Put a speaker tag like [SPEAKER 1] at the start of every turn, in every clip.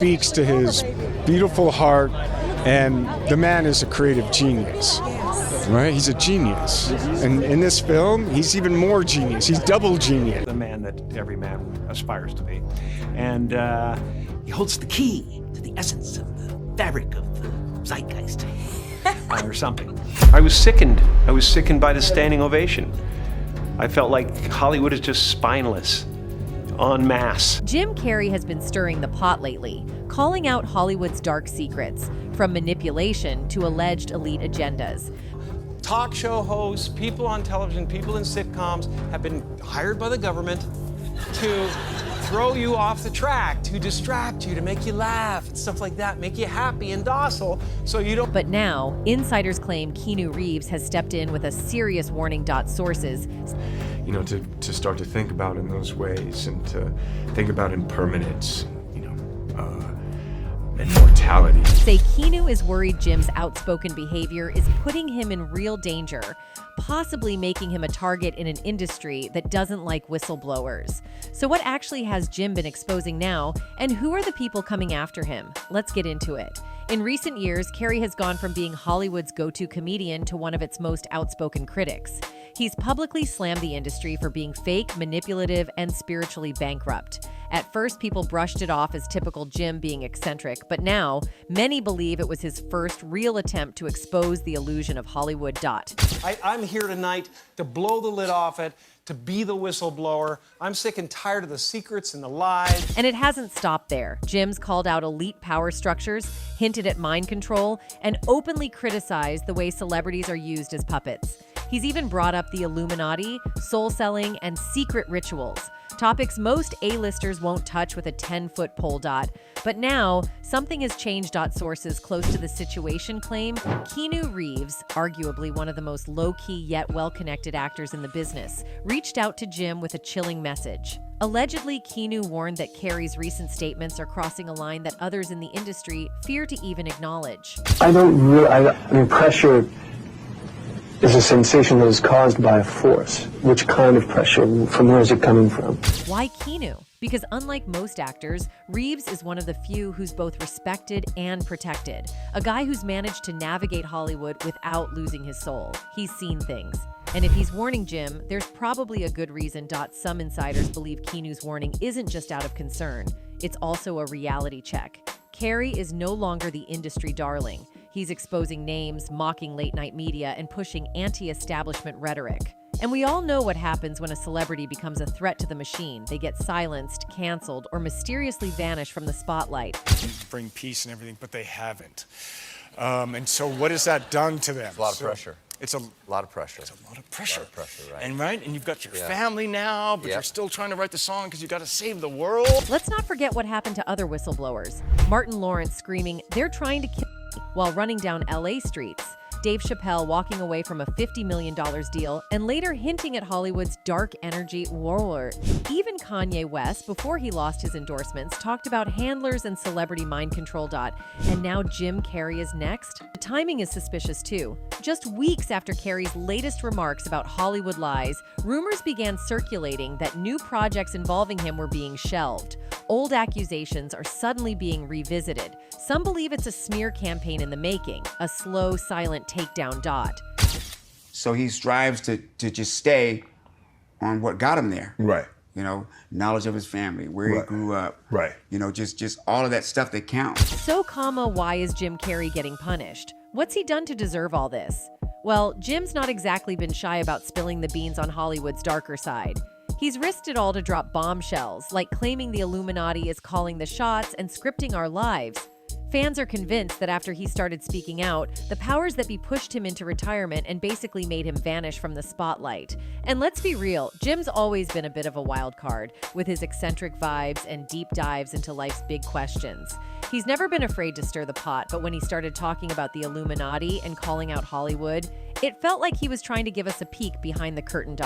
[SPEAKER 1] Speaks to his beautiful heart, and the man is a creative genius. Right? He's a genius. And in this film, he's even more genius. He's double genius.
[SPEAKER 2] The man that every man aspires to be. And he holds the key to the essence of the fabric of the zeitgeist. Or something. I was sickened. I was sickened by the standing ovation. I felt like Hollywood is just spineless, en masse.
[SPEAKER 3] Jim Carrey has been stirring the pot lately, calling out Hollywood's dark secrets, from manipulation to alleged elite agendas.
[SPEAKER 2] Talk show hosts, people on television, people in sitcoms have been hired by the government to throw you off the track, to distract you, to make you laugh, and stuff like that, make you happy and docile, so you don't.
[SPEAKER 3] But now, insiders claim Keanu Reeves has stepped in with a serious warning. Sources,
[SPEAKER 4] you know, to start to think about in those ways and to think about impermanence, you know, and mortality.
[SPEAKER 3] Say Keanu is worried Jim's outspoken behavior is putting him in real danger, possibly making him a target in an industry that doesn't like whistleblowers. So what actually has Jim been exposing now, and who are the people coming after him? Let's get into it. In recent years, Carrey has gone from being Hollywood's go-to comedian to one of its most outspoken critics. He's publicly slammed the industry for being fake, manipulative, and spiritually bankrupt. At first, people brushed it off as typical Jim being eccentric, but now, many believe it was his first real attempt to expose the illusion of Hollywood.
[SPEAKER 2] I'm here tonight to blow the lid off it, to be the whistleblower. I'm sick and tired of the secrets and the lies.
[SPEAKER 3] And it hasn't stopped there. Jim's called out elite power structures, hinted at mind control, and openly criticized the way celebrities are used as puppets. He's even brought up the Illuminati, soul selling, and secret rituals. Topics most A-listers won't touch with a 10-foot pole. But now, something has changed. Sources close to the situation claim Keanu Reeves, arguably one of the most low-key yet well-connected actors in the business, reached out to Jim with a chilling message. Allegedly, Keanu warned that Carrey's recent statements are crossing a line that others in the industry fear to even acknowledge.
[SPEAKER 5] I mean, pressure is a sensation that is caused by a force. Which kind of pressure? From where is it coming from?
[SPEAKER 3] Why Keanu? Because unlike most actors, Reeves is one of the few who's both respected and protected. A guy who's managed to navigate Hollywood without losing his soul. He's seen things. And if he's warning Jim, there's probably a good reason. Some insiders believe Keanu's warning isn't just out of concern. It's also a reality check. Carrey is no longer the industry darling. He's exposing names, mocking late-night media, and pushing anti-establishment rhetoric. And we all know what happens when a celebrity becomes a threat to the machine. They get silenced, canceled, or mysteriously vanish from the spotlight.
[SPEAKER 1] Bring peace and everything, but they haven't. And so what has that done to them?
[SPEAKER 6] It's a lot of pressure.
[SPEAKER 1] It's a
[SPEAKER 6] lot of pressure.
[SPEAKER 1] It's a lot of pressure.
[SPEAKER 6] A lot of pressure, right.
[SPEAKER 1] And you've got your family now, but you're still trying to write the song because you got to save the world.
[SPEAKER 3] Let's not forget what happened to other whistleblowers. Martin Lawrence screaming, "They're trying to kill me," while running down LA streets. Dave Chappelle walking away from a $50 million deal and later hinting at Hollywood's dark energy war. Even Kanye West, before he lost his endorsements, talked about handlers and celebrity mind control. And now Jim Carrey is next? The timing is suspicious too. Just weeks after Carrey's latest remarks about Hollywood lies, rumors began circulating that new projects involving him were being shelved. Old accusations are suddenly being revisited. Some believe it's a smear campaign in the making, a slow, silent takedown.
[SPEAKER 7] So he strives to just stay on what got him there.
[SPEAKER 4] Right.
[SPEAKER 7] You know, knowledge of his family, where he grew up.
[SPEAKER 4] Right.
[SPEAKER 7] You know, just all of that stuff that counts.
[SPEAKER 3] So, why is Jim Carrey getting punished? What's he done to deserve all this? Well, Jim's not exactly been shy about spilling the beans on Hollywood's darker side. He's risked it all to drop bombshells, like claiming the Illuminati is calling the shots and scripting our lives. Fans are convinced that after he started speaking out, the powers that be pushed him into retirement and basically made him vanish from the spotlight. And let's be real, Jim's always been a bit of a wild card, with his eccentric vibes and deep dives into life's big questions. He's never been afraid to stir the pot, but when he started talking about the Illuminati and calling out Hollywood, it felt like he was trying to give us a peek behind the curtain.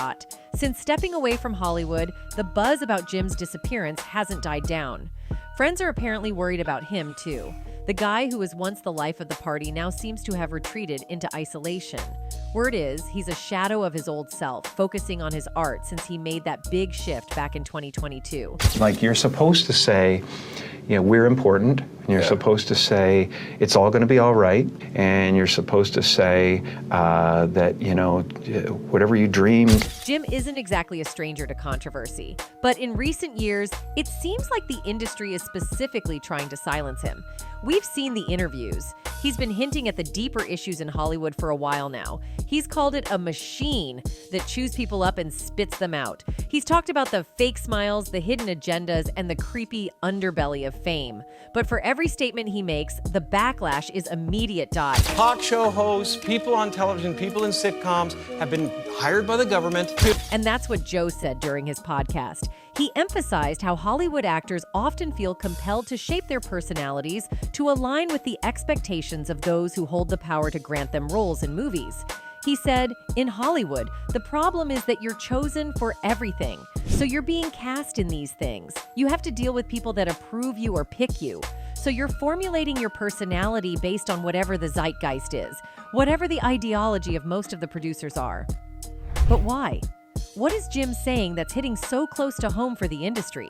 [SPEAKER 3] Since stepping away from Hollywood, the buzz about Jim's disappearance hasn't died down. Friends are apparently worried about him, too. The guy who was once the life of the party now seems to have retreated into isolation. Word is, he's a shadow of his old self, focusing on his art since he made that big shift back in 2022.
[SPEAKER 2] Like, you're supposed to say, you know, we're important, and you're supposed to say it's all going to be all right, and you're supposed to say that, you know, whatever you dream.
[SPEAKER 3] Jim isn't exactly a stranger to controversy, but in recent years, it seems like the industry is specifically trying to silence him. We've seen the interviews. He's been hinting at the deeper issues in Hollywood for a while now. He's called it a machine that chews people up and spits them out. He's talked about the fake smiles, the hidden agendas, and the creepy underbelly of fame. But for every statement he makes, the backlash is immediate.
[SPEAKER 6] Talk show hosts, people on television, people in sitcoms have been hired by the government.
[SPEAKER 3] And that's what Joe said during his podcast. He emphasized how Hollywood actors often feel compelled to shape their personalities to align with the expectations of those who hold the power to grant them roles in movies. He said, in Hollywood, the problem is that you're chosen for everything. So you're being cast in these things. You have to deal with people that approve you or pick you. So you're formulating your personality based on whatever the zeitgeist is, whatever the ideology of most of the producers are. But why? What is Jim saying that's hitting so close to home for the industry?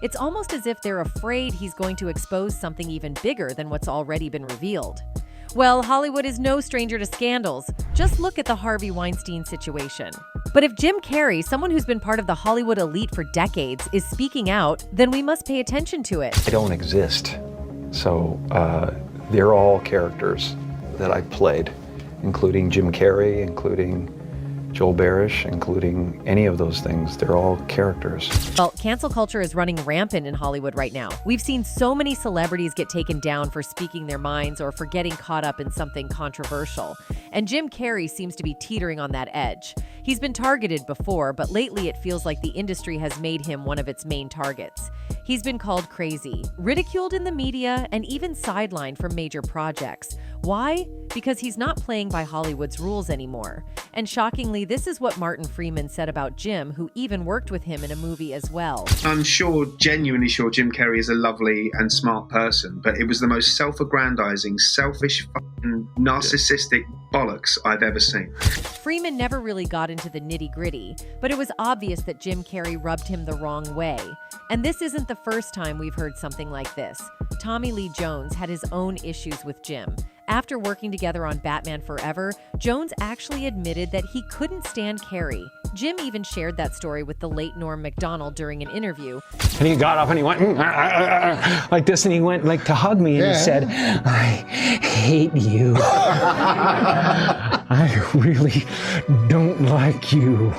[SPEAKER 3] It's almost as if they're afraid he's going to expose something even bigger than what's already been revealed. Well, Hollywood is no stranger to scandals. Just look at the Harvey Weinstein situation. But if Jim Carrey, someone who's been part of the Hollywood elite for decades, is speaking out, then we must pay attention to it.
[SPEAKER 2] I don't exist. So they're all characters that I've played, including Jim Carrey, including Joel Barish, including any of those things. They're all characters.
[SPEAKER 3] Well, cancel culture is running rampant in Hollywood right now. We've seen so many celebrities get taken down for speaking their minds or for getting caught up in something controversial. And Jim Carrey seems to be teetering on that edge. He's been targeted before, but lately it feels like the industry has made him one of its main targets. He's been called crazy, ridiculed in the media, and even sidelined from major projects. Why? Because he's not playing by Hollywood's rules anymore. And shockingly, this is what Martin Freeman said about Jim, who even worked with him in a movie as well.
[SPEAKER 8] I'm genuinely sure Jim Carrey is a lovely and smart person, but it was the most self-aggrandizing, selfish, fucking narcissistic bollocks I've ever seen.
[SPEAKER 3] Freeman never really got into the nitty-gritty, but it was obvious that Jim Carrey rubbed him the wrong way. And this isn't the first time we've heard something like this. Tommy Lee Jones had his own issues with Jim. After working together on Batman Forever, Jones actually admitted that he couldn't stand Carrey. Jim even shared that story with the late Norm Macdonald during an interview.
[SPEAKER 9] And he got up and he went like this, and he went like to hug me, and he said, "I hate you. I really don't like you."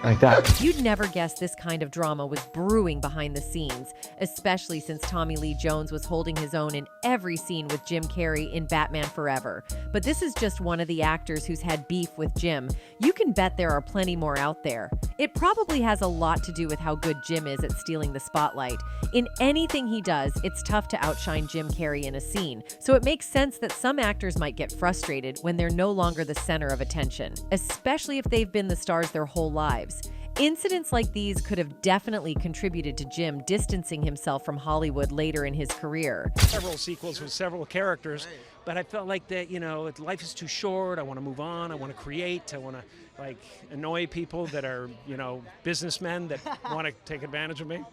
[SPEAKER 9] Like that.
[SPEAKER 3] You'd never guess this kind of drama was brewing behind the scenes, especially since Tommy Lee Jones was holding his own in every scene with Jim Carrey in Batman Forever. But this is just one of the actors who's had beef with Jim. You can bet there are plenty more out there. It probably has a lot to do with how good Jim is at stealing the spotlight. In anything he does, it's tough to outshine Jim Carrey in a scene, so it makes sense that some actors might get frustrated when they're no longer the center of attention, especially if they've been the stars their whole lives. Incidents like these could have definitely contributed to Jim distancing himself from Hollywood later in his career.
[SPEAKER 10] Several sequels with several characters, but I felt like that, life is too short. I want to move on. I want to create. I want to annoy people that are, businessmen that want to take advantage of me.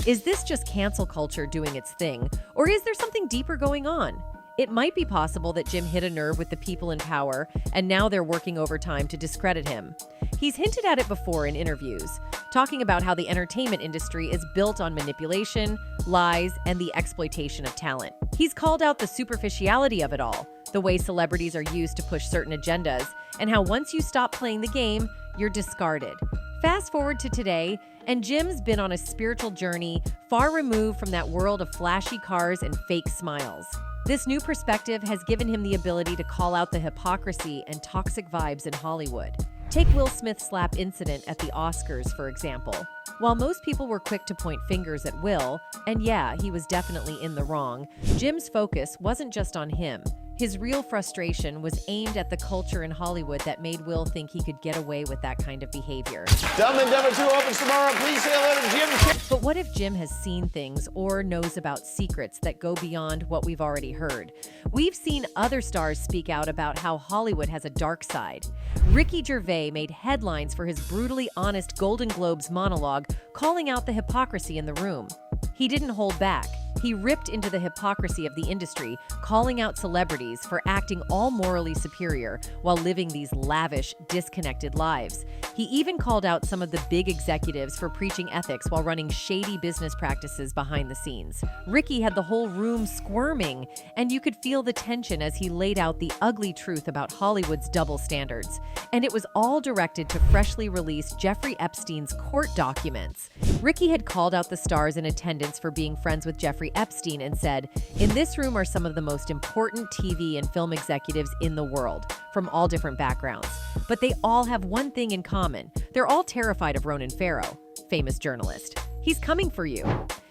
[SPEAKER 3] Is this just cancel culture doing its thing, or is there something deeper going on? It might be possible that Jim hit a nerve with the people in power, and now they're working overtime to discredit him. He's hinted at it before in interviews, talking about how the entertainment industry is built on manipulation, lies, and the exploitation of talent. He's called out the superficiality of it all, the way celebrities are used to push certain agendas, and how once you stop playing the game, you're discarded. Fast forward to today, and Jim's been on a spiritual journey far removed from that world of flashy cars and fake smiles. This new perspective has given him the ability to call out the hypocrisy and toxic vibes in Hollywood. Take Will Smith's slap incident at the Oscars, for example. While most people were quick to point fingers at Will, and yeah, he was definitely in the wrong, Jim's focus wasn't just on him. His real frustration was aimed at the culture in Hollywood that made Will think he could get away with that kind of behavior.
[SPEAKER 11] Dumb and Dumber 2 opens tomorrow. Please say hello to Jim Carrey.
[SPEAKER 3] But what if Jim has seen things or knows about secrets that go beyond what we've already heard? We've seen other stars speak out about how Hollywood has a dark side. Ricky Gervais made headlines for his brutally honest Golden Globes monologue, calling out the hypocrisy in the room. He didn't hold back. He ripped into the hypocrisy of the industry, calling out celebrities for acting all morally superior while living these lavish, disconnected lives. He even called out some of the big executives for preaching ethics while running shady business practices behind the scenes. Ricky had the whole room squirming, and you could feel the tension as he laid out the ugly truth about Hollywood's double standards. And it was all directed to freshly released Jeffrey Epstein's court documents. Ricky had called out the stars in attendance for being friends with Jeffrey Epstein and said, "In this room are some of the most important TV and film executives in the world, from all different backgrounds. But they all have one thing in common. They're all terrified of Ronan Farrow," famous journalist. "He's coming for you."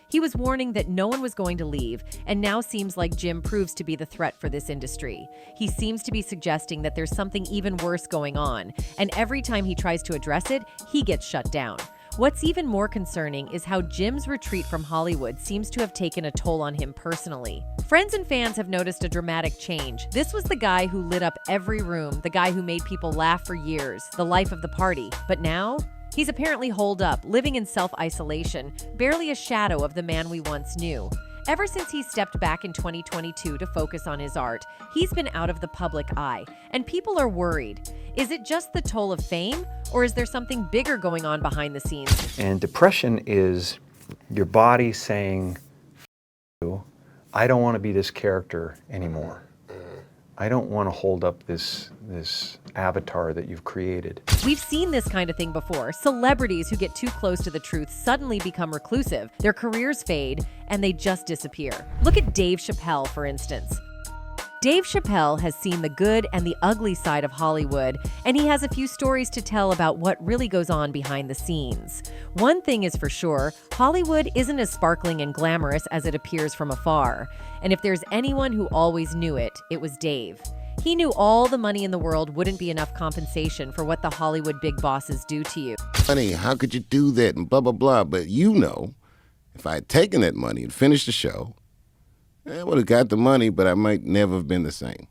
[SPEAKER 3] He was warning that no one was going to leave, and now seems like Jim proves to be the threat for this industry. He seems to be suggesting that there's something even worse going on, and every time he tries to address it, he gets shut down. What's even more concerning is how Jim's retreat from Hollywood seems to have taken a toll on him personally. Friends and fans have noticed a dramatic change. This was the guy who lit up every room, the guy who made people laugh for years, the life of the party. But now, he's apparently holed up, living in self-isolation, barely a shadow of the man we once knew. Ever since he stepped back in 2022 to focus on his art, he's been out of the public eye, and people are worried. Is it just the toll of fame, or is there something bigger going on behind the scenes?
[SPEAKER 2] And depression is your body saying, "F you, I don't want to be this character anymore. I don't want to hold up this avatar that you've created."
[SPEAKER 3] We've seen this kind of thing before. Celebrities who get too close to the truth suddenly become reclusive, their careers fade, and they just disappear. Look at Dave Chappelle, for instance. Dave Chappelle has seen the good and the ugly side of Hollywood, and he has a few stories to tell about what really goes on behind the scenes. One thing is for sure, Hollywood isn't as sparkling and glamorous as it appears from afar. And if there's anyone who always knew it, it was Dave. He knew all the money in the world wouldn't be enough compensation for what the Hollywood big bosses do to you.
[SPEAKER 12] Honey, how could you do that and blah, blah, blah. But you know, if I had taken that money and finished the show, I would have got the money, but I might never have been the same.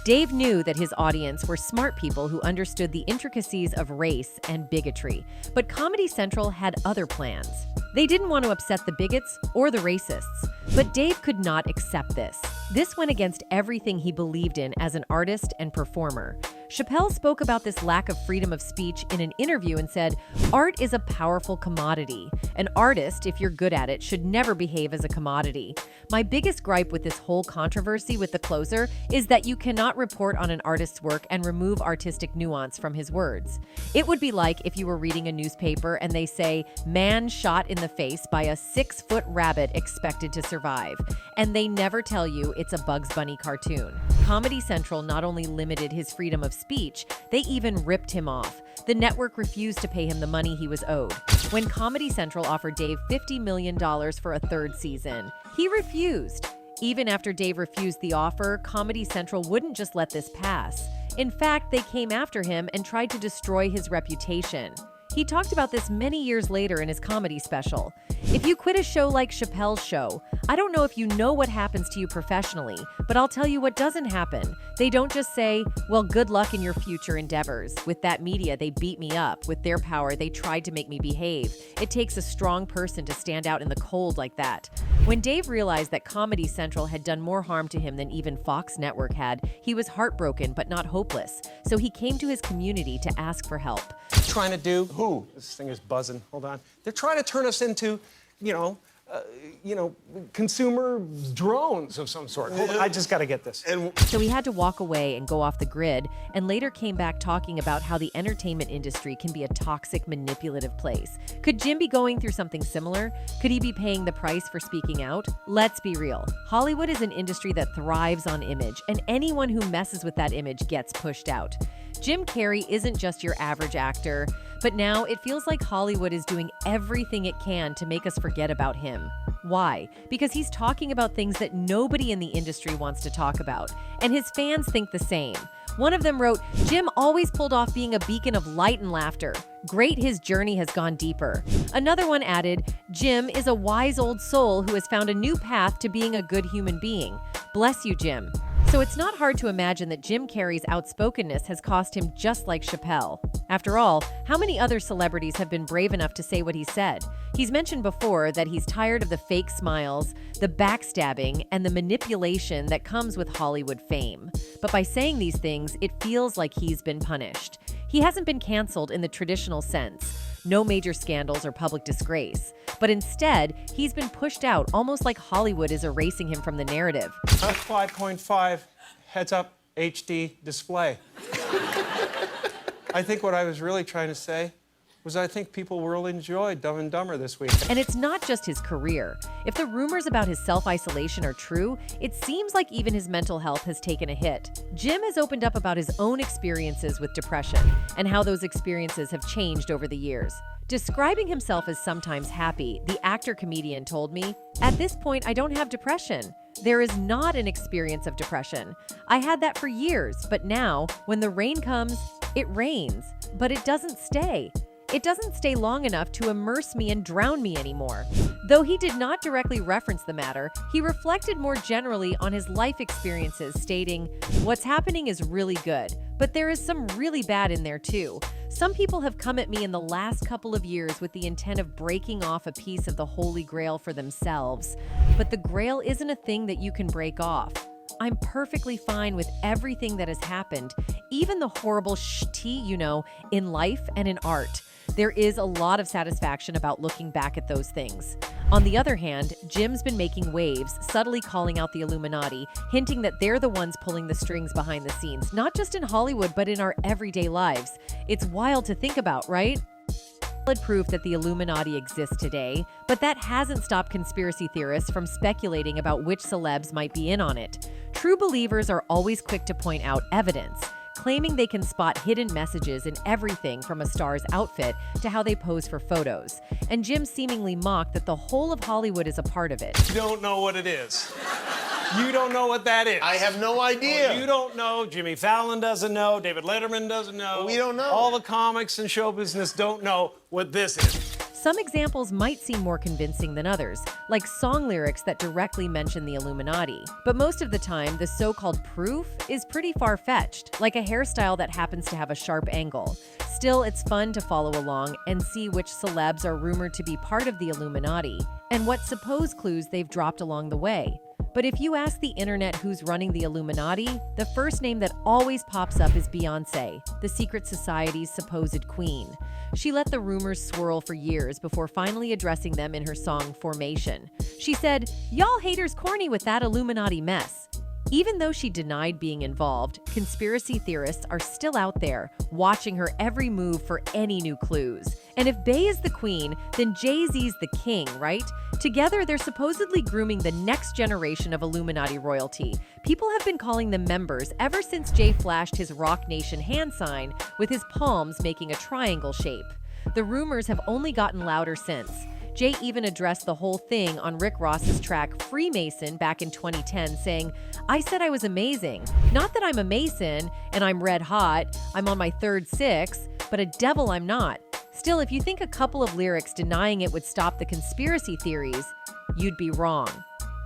[SPEAKER 3] Dave knew that his audience were smart people who understood the intricacies of race and bigotry, but Comedy Central had other plans. They didn't want to upset the bigots or the racists, but Dave could not accept this. This went against everything he believed in as an artist and performer. Chappelle spoke about this lack of freedom of speech in an interview and said, "Art is a powerful commodity. An artist, if you're good at it, should never behave as a commodity." My biggest gripe with this whole controversy with the closer is that you cannot report on an artist's work and remove artistic nuance from his words. It would be like if you were reading a newspaper and they say, "Man shot in the face by a 6-foot rabbit expected to survive," and they never tell you it's a Bugs Bunny cartoon. Comedy Central not only limited his freedom of speech, they even ripped him off. The network refused to pay him the money he was owed. When Comedy Central offered Dave $50 million for a third season, he refused. Even after Dave refused the offer, Comedy Central wouldn't just let this pass. In fact, they came after him and tried to destroy his reputation. He talked about this many years later in his comedy special. If you quit a show like Chappelle's show, I don't know if you know what happens to you professionally, but I'll tell you what doesn't happen. They don't just say, "Well, good luck in your future endeavors." With that media, they beat me up. With their power, they tried to make me behave. It takes a strong person to stand out in the cold like that. When Dave realized that Comedy Central had done more harm to him than even Fox Network had, he was heartbroken but not hopeless. So he came to his community to ask for help.
[SPEAKER 6] Trying to do who? This thing is buzzing. Hold on. They're trying to turn us into, consumer drones of some sort. Hold on, I just got to get this.
[SPEAKER 3] So he had to walk away and go off the grid, and later came back talking about how the entertainment industry can be a toxic, manipulative place. Could Jim be going through something similar? Could he be paying the price for speaking out? Let's be real. Hollywood is an industry that thrives on image, and anyone who messes with that image gets pushed out. Jim Carrey isn't just your average actor, but now it feels like Hollywood is doing everything it can to make us forget about him. Why? Because he's talking about things that nobody in the industry wants to talk about, and his fans think the same. One of them wrote, "Jim always pulled off being a beacon of light and laughter. Great his journey has gone deeper." Another one added, "Jim is a wise old soul who has found a new path to being a good human being. Bless you, Jim." So it's not hard to imagine that Jim Carrey's outspokenness has cost him just like Chappelle. After all, how many other celebrities have been brave enough to say what he said? He's mentioned before that he's tired of the fake smiles, the backstabbing, and the manipulation that comes with Hollywood fame. But by saying these things, it feels like he's been punished. He hasn't been canceled in the traditional sense. No major scandals or public disgrace. But instead, he's been pushed out almost like Hollywood is erasing him from the narrative.
[SPEAKER 6] F5.5 heads-up HD display. I think what I was really trying to say was I think people will enjoy Dumb and Dumber this week.
[SPEAKER 3] And it's not just his career. If the rumors about his self-isolation are true, it seems like even his mental health has taken a hit. Jim has opened up about his own experiences with depression and how those experiences have changed over the years. Describing himself as sometimes happy, the actor-comedian told me, "At this point, I don't have depression. There is not an experience of depression. I had that for years, but now, when the rain comes, it rains, but it doesn't stay. It doesn't stay long enough to immerse me and drown me anymore." Though he did not directly reference the matter, he reflected more generally on his life experiences, stating, "What's happening is really good, but there is some really bad in there too. Some people have come at me in the last couple of years with the intent of breaking off a piece of the Holy Grail for themselves. But the Grail isn't a thing that you can break off. I'm perfectly fine with everything that has happened, even the horrible tea, in life and in art. There is a lot of satisfaction about looking back at those things." On the other hand, Jim's been making waves, subtly calling out the Illuminati, hinting that they're the ones pulling the strings behind the scenes, not just in Hollywood, but in our everyday lives. It's wild to think about, right? Solid proof that the Illuminati exists today, but that hasn't stopped conspiracy theorists from speculating about which celebs might be in on it. True believers are always quick to point out evidence, claiming they can spot hidden messages in everything from a star's outfit to how they pose for photos. And Jim seemingly mocked that the whole of Hollywood is a part of it.
[SPEAKER 6] You don't know what it is. You don't know what that is.
[SPEAKER 11] I have no idea.
[SPEAKER 6] You don't know. Jimmy Fallon doesn't know. David Letterman doesn't know.
[SPEAKER 11] We don't know.
[SPEAKER 6] All the comics and show business don't know what this is.
[SPEAKER 3] Some examples might seem more convincing than others, like song lyrics that directly mention the Illuminati. But most of the time, the so-called proof is pretty far-fetched, like a hairstyle that happens to have a sharp angle. Still, it's fun to follow along and see which celebs are rumored to be part of the Illuminati, and what supposed clues they've dropped along the way. But if you ask the internet who's running the Illuminati, the first name that always pops up is Beyoncé, the secret society's supposed queen. She let the rumors swirl for years before finally addressing them in her song Formation. She said, "Y'all haters corny with that Illuminati mess." Even though she denied being involved, conspiracy theorists are still out there, watching her every move for any new clues. And if Bey is the queen, then Jay-Z's the king, right? Together, they're supposedly grooming the next generation of Illuminati royalty. People have been calling them members ever since Jay flashed his Rock Nation hand sign with his palms making a triangle shape. The rumors have only gotten louder since. Jay even addressed the whole thing on Rick Ross's track Freemason back in 2010, saying, "I said I was amazing. Not that I'm a Mason and I'm red hot, I'm on my third six, but a devil I'm not." Still, if you think a couple of lyrics denying it would stop the conspiracy theories, you'd be wrong.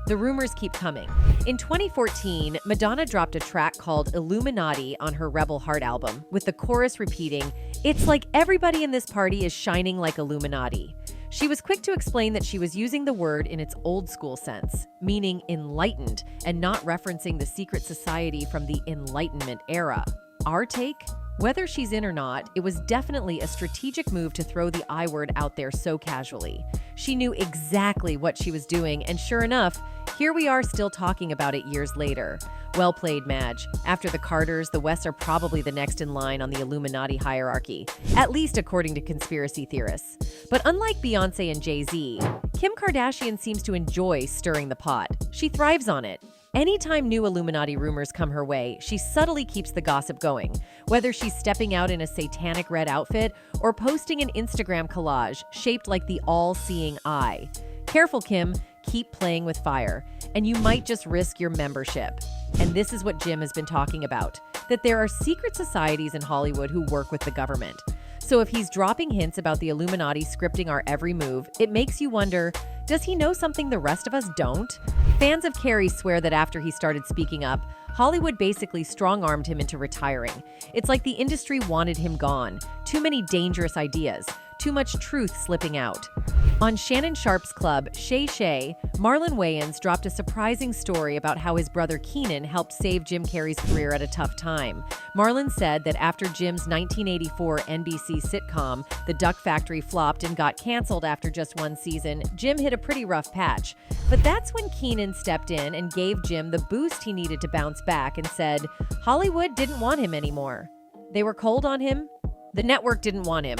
[SPEAKER 3] The rumors keep coming. In 2014, Madonna dropped a track called Illuminati on her Rebel Heart album, with the chorus repeating, "It's like everybody in this party is shining like Illuminati." She was quick to explain that she was using the word in its old school sense, meaning enlightened, and not referencing the secret society from the Enlightenment era. Our take? Whether she's in or not, it was definitely a strategic move to throw the I word out there so casually. She knew exactly what she was doing, and sure enough, here we are still talking about it years later. Well played, Madge. After the Carters, the Wests are probably the next in line on the Illuminati hierarchy, at least according to conspiracy theorists. But unlike Beyoncé and Jay-Z, Kim Kardashian seems to enjoy stirring the pot. She thrives on it. Anytime new Illuminati rumors come her way, she subtly keeps the gossip going, whether she's stepping out in a satanic red outfit or posting an Instagram collage shaped like the all-seeing eye. Careful, Kim. keep playing with fire, and you might just risk your membership. And this is what Jim has been talking about, that there are secret societies in Hollywood who work with the government. So if he's dropping hints about the Illuminati scripting our every move, it makes you wonder, does he know something the rest of us don't? Fans of Carrey swear that after he started speaking up, Hollywood basically strong-armed him into retiring. It's like the industry wanted him gone. Too many dangerous ideas. Too much truth slipping out. On Shannon Sharp's club, Shay Shay, Marlon Wayans dropped a surprising story about how his brother Kenan helped save Jim Carrey's career at a tough time. Marlon said that after Jim's 1984 NBC sitcom, The Duck Factory, flopped and got canceled after just one season, Jim hit a pretty rough patch. But that's when Kenan stepped in and gave Jim the boost he needed to bounce back and said, Hollywood didn't want him anymore. They were cold on him. The network didn't want him.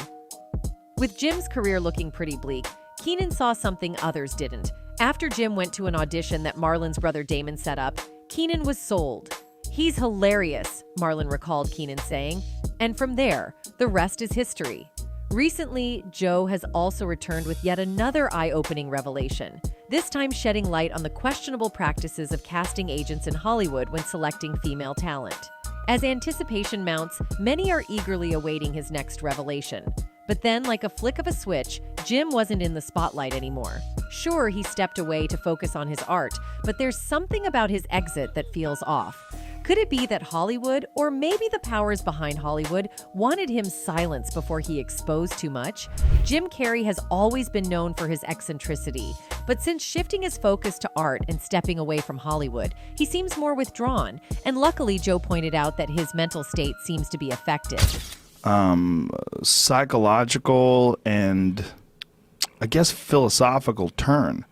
[SPEAKER 3] With Jim's career looking pretty bleak, Kenan saw something others didn't. After Jim went to an audition that Marlon's brother Damon set up, Kenan was sold. He's hilarious, Marlon recalled Kenan saying. And from there, the rest is history. Recently, Joe has also returned with yet another eye-opening revelation, this time shedding light on the questionable practices of casting agents in Hollywood when selecting female talent. As anticipation mounts, many are eagerly awaiting his next revelation. But then, like a flick of a switch, Jim wasn't in the spotlight anymore. Sure, he stepped away to focus on his art, but there's something about his exit that feels off. Could it be that Hollywood, or maybe the powers behind Hollywood, wanted him silenced before he exposed too much? Jim Carrey has always been known for his eccentricity, but since shifting his focus to art and stepping away from Hollywood, he seems more withdrawn. And luckily, Joe pointed out that his mental state seems to be affected.
[SPEAKER 13] Psychological and I guess philosophical turn.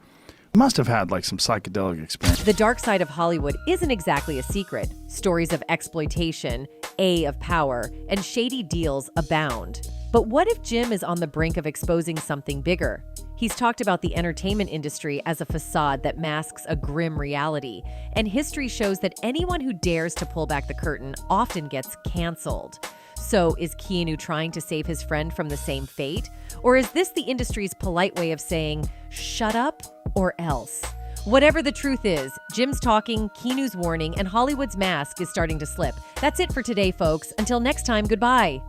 [SPEAKER 13] Must have had like some psychedelic experience.
[SPEAKER 3] The dark side of Hollywood isn't exactly a secret. Stories of exploitation, of power, and shady deals abound. But what if Jim is on the brink of exposing something bigger? He's talked about the entertainment industry as a facade that masks a grim reality, and history shows that anyone who dares to pull back the curtain often gets canceled. So is Keanu trying to save his friend from the same fate? Or is this the industry's polite way of saying, shut up or else? Whatever the truth is, Jim's talking, Keanu's warning, and Hollywood's mask is starting to slip. That's it for today, folks. Until next time, goodbye.